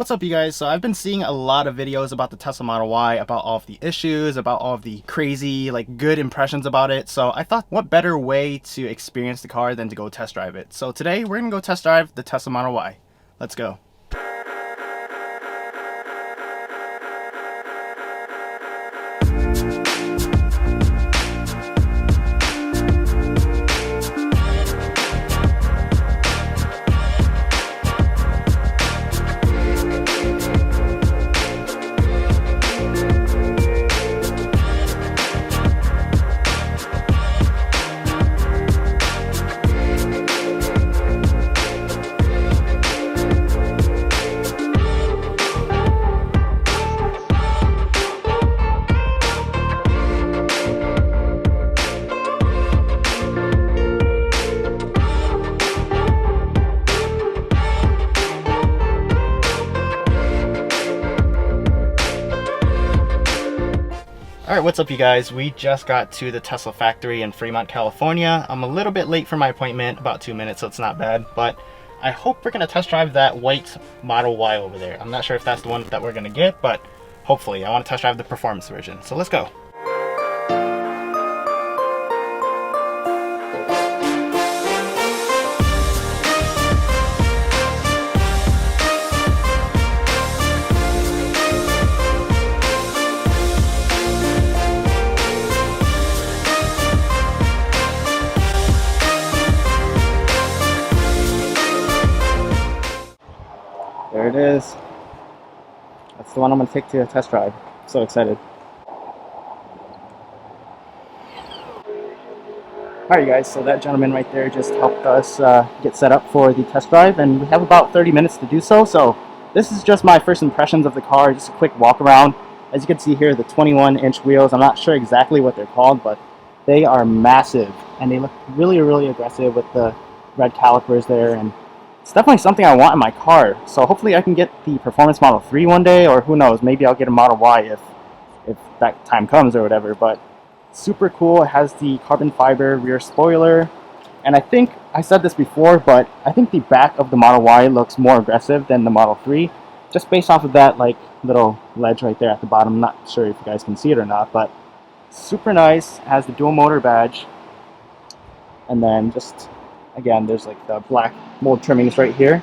What's up, you guys? So I've been seeing a lot of videos about the Tesla Model Y, about all of the issues, about all of the crazy, good impressions about it. So I thought, what better way to experience the car than to go test drive it? So today we're gonna go test drive the Tesla Model Y. Let's go. Alright, what's up, you guys? We just got to the Tesla factory in Fremont, California. I'm a little bit late for my appointment, about 2 minutes, so it's not bad, but I hope we're going to test drive that white Model Y over there. I'm not sure if that's the one that we're going to get, but hopefully. I want to test drive the performance version, so let's go. There it is. That's the one I'm going to take to a test drive. So excited. Alright, you guys, so that gentleman right there just helped us get set up for the test drive, and we have about 30 minutes to do so. So this is just my first impressions of the car, just a quick walk around. As you can see here, the 21-inch wheels, I'm not sure exactly what they're called, but they are massive, and they look really, really aggressive with the red calipers there, and it's definitely something I want in my car. So hopefully I can get the Performance Model 3 one day, or who knows, maybe I'll get a Model Y if that time comes or whatever. But super cool. It has the carbon fiber rear spoiler, and I think I said this before, but I think the back of the Model Y looks more aggressive than the Model 3, just based off of that little ledge right there at the bottom. I'm not sure if you guys can see it or not, but super nice. It has the dual motor badge, and then just again, there's the black mold trimmings right here.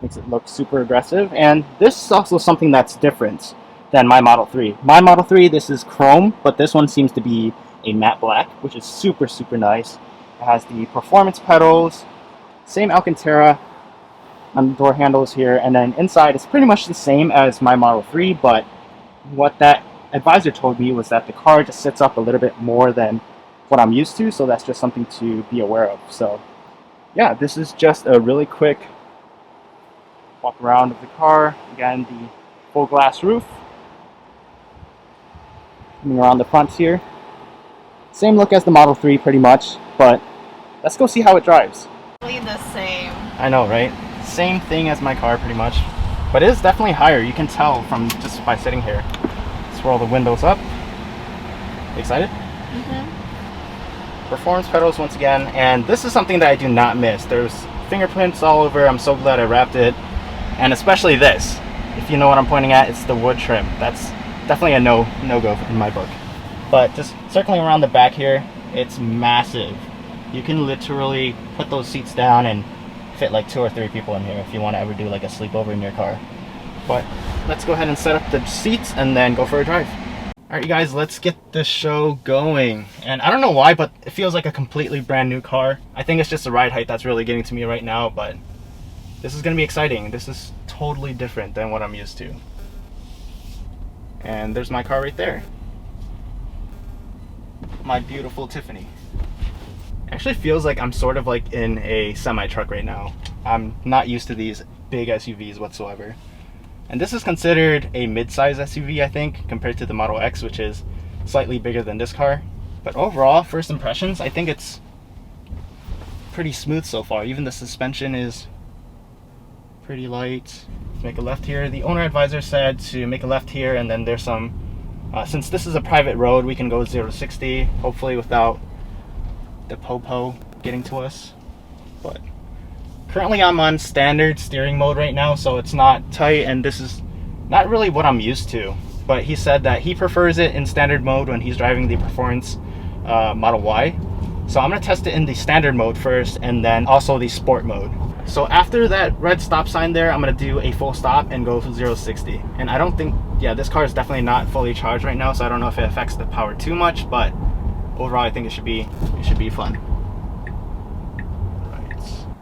Makes it look super aggressive. And this is also something that's different than my Model 3. My Model 3, this is chrome, but this one seems to be a matte black, which is super, super nice. It has the performance pedals, same Alcantara on the door handles here, and then inside it's pretty much the same as my Model 3, but what that advisor told me was that the car just sits up a little bit more than what I'm used to, so that's just something to be aware of. So yeah, this is just a really quick walk around of the car. Again, the full glass roof. Coming around the front here. Same look as the Model 3 pretty much, but let's go see how it drives. The same. I know, right? Same thing as my car pretty much, but it is definitely higher. You can tell from just by sitting here. Swirl the windows up. Excited? Performance pedals once again, and this is something that I do not miss. There's fingerprints all over. I'm so glad I wrapped it, and especially this. If you know what I'm pointing at, it's the wood trim. That's definitely a no-go in my book. But just circling around the back here, it's massive. You can literally put those seats down and fit 2 or 3 people in here if you want to ever do a sleepover in your car. But let's go ahead and set up the seats and then go for a drive. Alright, you guys, let's get the show going. And I don't know why, but it feels like a completely brand new car. I think it's just the ride height that's really getting to me right now, but this is going to be exciting. This is totally different than what I'm used to. And there's my car right there. My beautiful Tiffany. It actually feels like I'm sort of in a semi-truck right now. I'm not used to these big SUVs whatsoever. And this is considered a mid-size SUV, I think, compared to the Model X, which is slightly bigger than this car. But overall, first impressions, I think it's pretty smooth so far. Even the suspension is pretty light. Let's make a left here. The owner advisor said to make a left here, and then there's some, since this is a private road, we can go 0 to 60, hopefully without the po-po getting to us. But Currently I'm on standard steering mode right now, so it's not tight, and this is not really what I'm used to. But he said that he prefers it in standard mode when he's driving the Performance Model Y. So I'm gonna test it in the standard mode first, and then also the sport mode. So after that red stop sign there, I'm gonna do a full stop and go 0 to 60. And I don't think, yeah, this car is definitely not fully charged right now, so I don't know if it affects the power too much, but overall I think it should be fun.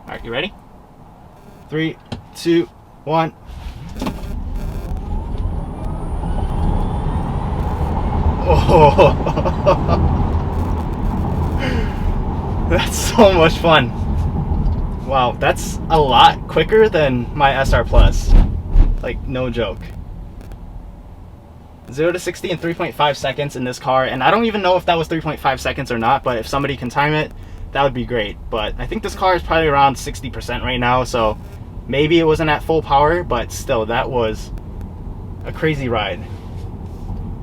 All right, you ready? 3, 2, 1. Oh, that's so much fun. Wow, that's a lot quicker than my SR Plus. Like, no joke. 0 to 60 in 3.5 seconds in this car, and I don't even know if that was 3.5 seconds or not, but if somebody can time it, that would be great. But I think this car is probably around 60% right now, so maybe it wasn't at full power, but still, that was a crazy ride.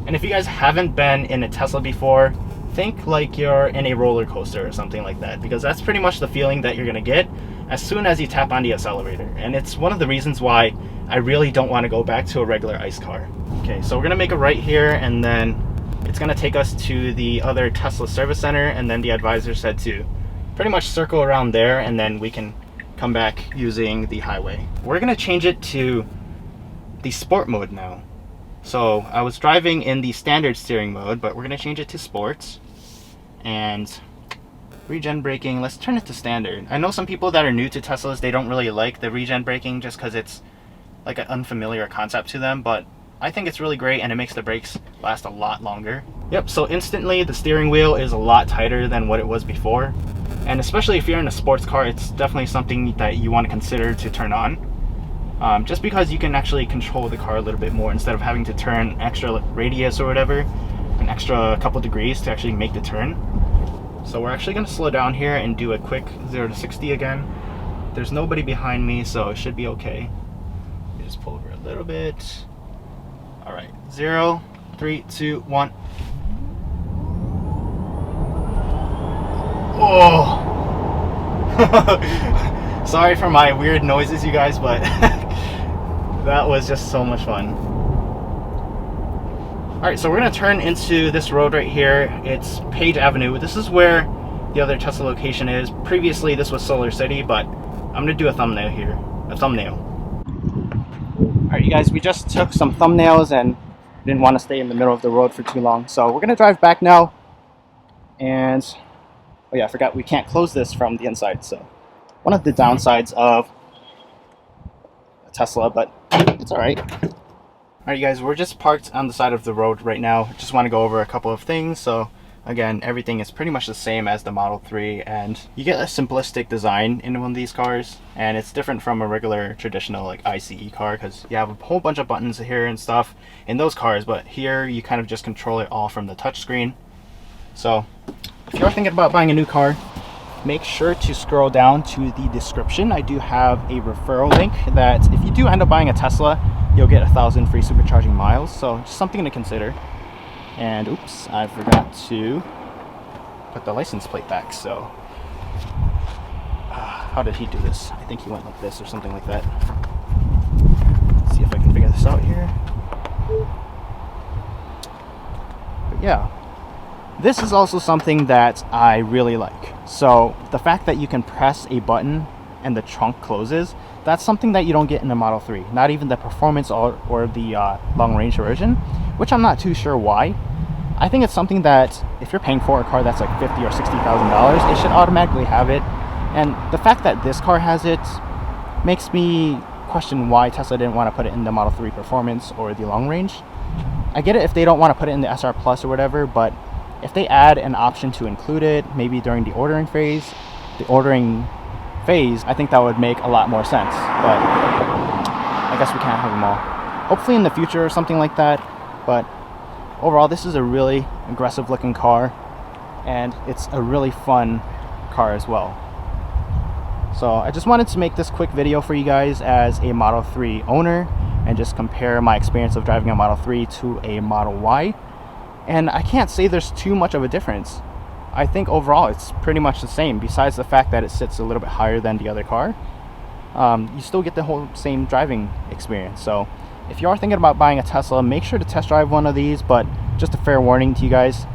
And if you guys haven't been in a Tesla before, think like you're in a roller coaster or something like that, because that's pretty much the feeling that you're gonna get as soon as you tap on the accelerator. And it's one of the reasons why I really don't want to go back to a regular ICE car. Okay, so we're gonna make a right here, and then it's gonna take us to the other Tesla service center, and then the advisor said to pretty much circle around there, and then we can come back using the highway. We're gonna change it to the sport mode now. So I was driving in the standard steering mode, but we're gonna change it to sports. And regen braking, let's turn it to standard. I know some people that are new to Teslas, they don't really like the regen braking just because it's like an unfamiliar concept to them, but I think it's really great, and it makes the brakes last a lot longer. Yep, so instantly the steering wheel is a lot tighter than what it was before. And especially if you're in a sports car, it's definitely something that you want to consider to turn on. Just because you can actually control the car a little bit more instead of having to turn extra radius or whatever, an extra couple degrees to actually make the turn. So we're actually going to slow down here and do a quick 0 to 60 again. There's nobody behind me, so it should be okay. Just pull over a little bit. All right, 0, 3, 2, 1. Oh! Sorry for my weird noises, you guys, but that was just so much fun. Alright, so we're going to turn into this road right here. It's Page Avenue. This is where the other Tesla location is. Previously, this was Solar City, but I'm going to do a thumbnail here. Alright, you guys, we just took some thumbnails and didn't want to stay in the middle of the road for too long. So we're going to drive back now. And, oh yeah, I forgot we can't close this from the inside. So one of the downsides of a Tesla, but it's alright. Alright guys, we're just parked on the side of the road right now. Just want to go over a couple of things. So again, everything is pretty much the same as the Model 3, and you get a simplistic design in one of these cars, and it's different from a regular traditional like ICE car, because you have a whole bunch of buttons here and stuff in those cars, but here you kind of just control it all from the touchscreen. So if you're thinking about buying a new car, make sure to scroll down to the description. I do have a referral link that if you do end up buying a Tesla, you'll get 1,000 free supercharging miles. So just something to consider. And oops, I forgot to put the license plate back. So how did he do this? I think he went like this or something like that. Let's see if I can figure this out here. But yeah, this is also something that I really like. So the fact that you can press a button and the trunk closes, that's something that you don't get in the Model 3. Not even the performance or the long range version, which I'm not too sure why. I think it's something that if you're paying for a car that's like $50,000 or $60,000, it should automatically have it. And the fact that this car has it makes me question why Tesla didn't want to put it in the Model 3 performance or the long range. I get it if they don't want to put it in the SR Plus or whatever, but if they add an option to include it, maybe during the ordering phase, I think that would make a lot more sense. But I guess we can't have them all. Hopefully in the future or something like that. But overall, this is a really aggressive looking car, and it's a really fun car as well. So I just wanted to make this quick video for you guys as a Model 3 owner, and just compare my experience of driving a Model 3 to a Model Y. And I can't say there's too much of a difference. I think overall it's pretty much the same, besides the fact that it sits a little bit higher than the other car. you still get the whole same driving experience. So if you are thinking about buying a Tesla, make sure to test drive one of these. But just a fair warning to you guys,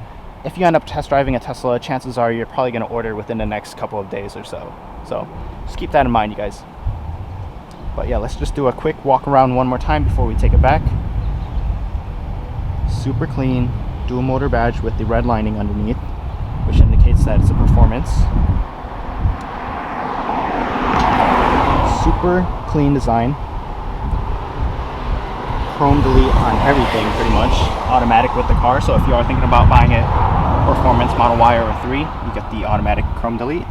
if you end up test driving a Tesla, chances are you're probably going to order within the next couple of days or so. So just keep that in mind, you guys. But yeah, let's just do a quick walk around one more time before we take it back. Super clean, dual motor badge with the red lining underneath, which indicates that it's a performance. Super clean design. Chrome delete on everything pretty much. Automatic with the car, so if you are thinking about buying a performance Model Y or a 3, you get the automatic chrome delete.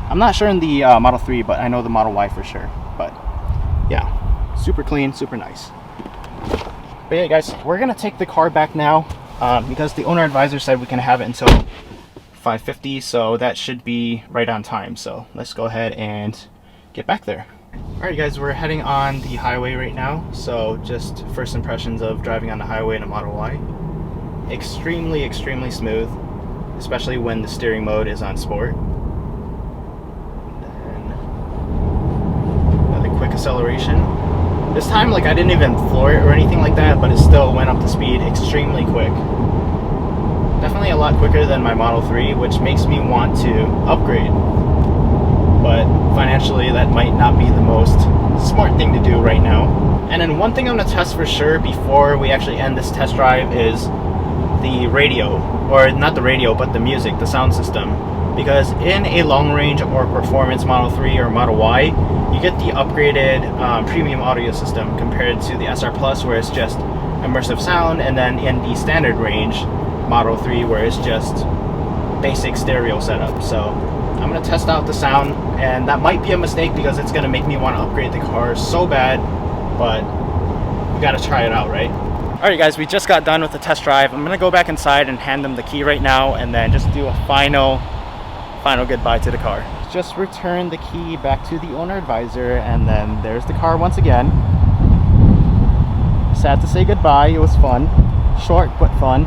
I'm not sure in the Model 3, but I know the Model Y for sure. But yeah, super clean, super nice. But yeah guys, we're gonna take the car back now because the owner advisor said we can have it until 5:50, so that should be right on time. So let's go ahead and get back there. Alright guys, we're heading on the highway right now, so just first impressions of driving on the highway in a Model Y. Extremely smooth, especially when the steering mode is on sport. And then another quick acceleration. This time, like, I didn't even floor it or anything like that, but it still went up to speed extremely quick. Definitely a lot quicker than my Model 3, which makes me want to upgrade. But financially, that might not be the most smart thing to do right now. And then one thing I'm gonna test for sure before we actually end this test drive is the radio, or not the radio, but the music, the sound system. Because in a long range or performance Model 3 or Model Y, you get the upgraded premium audio system compared to the SR Plus, where it's just immersive sound, and then in the standard range Model 3, where it's just basic stereo setup. So I'm gonna test out the sound, and that might be a mistake because it's gonna make me want to upgrade the car so bad, but we gotta try it out, right? Alright guys, we just got done with the test drive. I'm gonna go back inside and hand them the key right now, and then just do a final goodbye to the car. Just return the key back to the owner advisor, and then there's the car once again. Sad to say goodbye. It was fun, short but fun,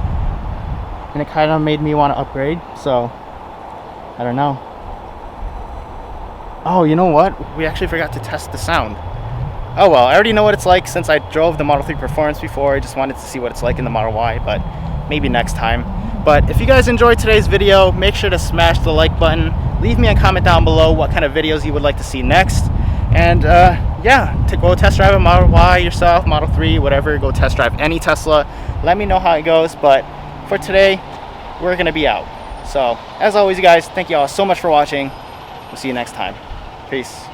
and it kind of made me want to upgrade. So I don't know. Oh, you know what? We actually forgot to test the sound. Oh well, I already know what it's like since I drove the Model 3 Performance before. I just wanted to see what it's like in the Model Y, but maybe next time. But if you guys enjoyed today's video, make sure to smash the like button. Leave me a comment down below what kind of videos you would like to see next. And yeah, to go test drive a Model Y yourself, Model 3, whatever. Go test drive any Tesla. Let me know how it goes. But for today, we're going to be out. So as always, you guys, thank you all so much for watching. We'll see you next time. Peace.